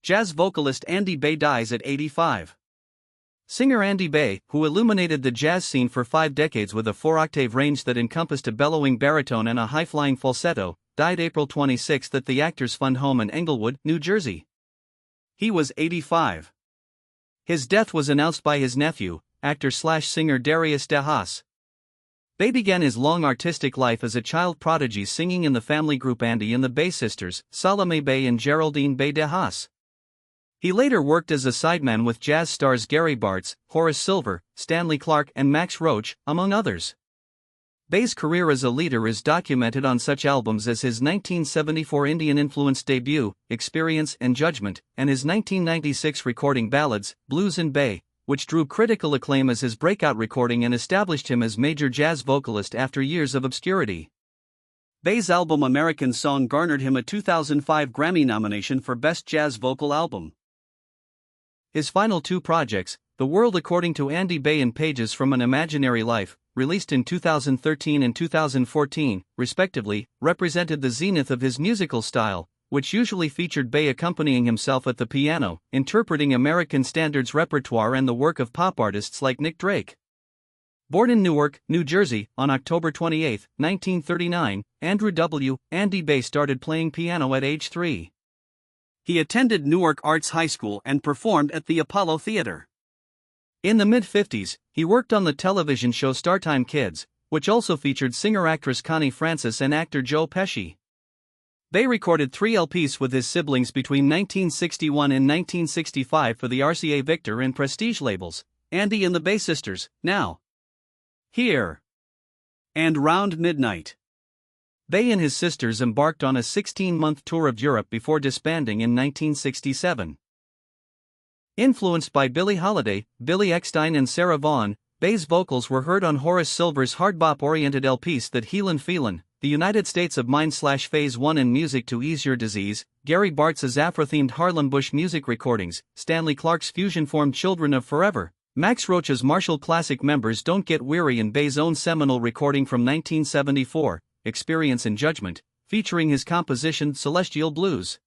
Jazz vocalist Andy Bay dies at 85. Singer Andy Bay, who illuminated the jazz scene for 5 decades with a 4-octave range that encompassed a bellowing baritone and a high-flying falsetto, died April 26 at the Actors Fund home in Englewood, New Jersey. He was 85. His death was announced by his nephew, actor/singer Darius DeHaas. Bay began his long artistic life as a child prodigy, singing in the family group Andy and the Bay Sisters, Salome Bay and Geraldine Bay DeHaas. He later worked as a sideman with jazz stars Gary Bartz, Horace Silver, Stanley Clarke and Max Roach, among others. Bay's career as a leader is documented on such albums as his 1974 Indian-influenced debut, Experience and Judgment, and his 1996 recording Ballads, Blues and Bay, which drew critical acclaim as his breakout recording and established him as major jazz vocalist after years of obscurity. Bay's album American Song garnered him a 2005 Grammy nomination for Best Jazz Vocal Album. His final 2 projects, The World According to Andy Bay and Pages from an Imaginary Life, released in 2013 and 2014, respectively, represented the zenith of his musical style, which usually featured Bay accompanying himself at the piano, interpreting American standards repertoire and the work of pop artists like Nick Drake. Born in Newark, New Jersey, on October 28, 1939, Andrew W. Andy Bay started playing piano at age 3. He attended Newark Arts High School and performed at the Apollo Theater. In the mid-50s, he worked on the television show Startime Kids, which also featured singer-actress Connie Francis and actor Joe Pesci. Bay recorded 3 LPs with his siblings between 1961 and 1965 for the RCA Victor and Prestige labels, Andy and the Bay Sisters, Now, Here, and Round Midnight. Bay and his sisters embarked on a 16-month tour of Europe before disbanding in 1967. Influenced by Billie Holiday, Billy Eckstine and Sarah Vaughan, Bay's vocals were heard on Horace Silver's hard bop-oriented LPs That Healin' Feelin', The United States of Mind/Phase 1 and Music to Ease Your Disease, Gary Bartz's Afro-themed Harlem Bush music recordings, Stanley Clarke's fusion-formed Children of Forever, Max Roach's Marshall Classic Members Don't Get Weary and Bay's own seminal recording from 1974, Experience and Judgment, featuring his composition Celestial Blues.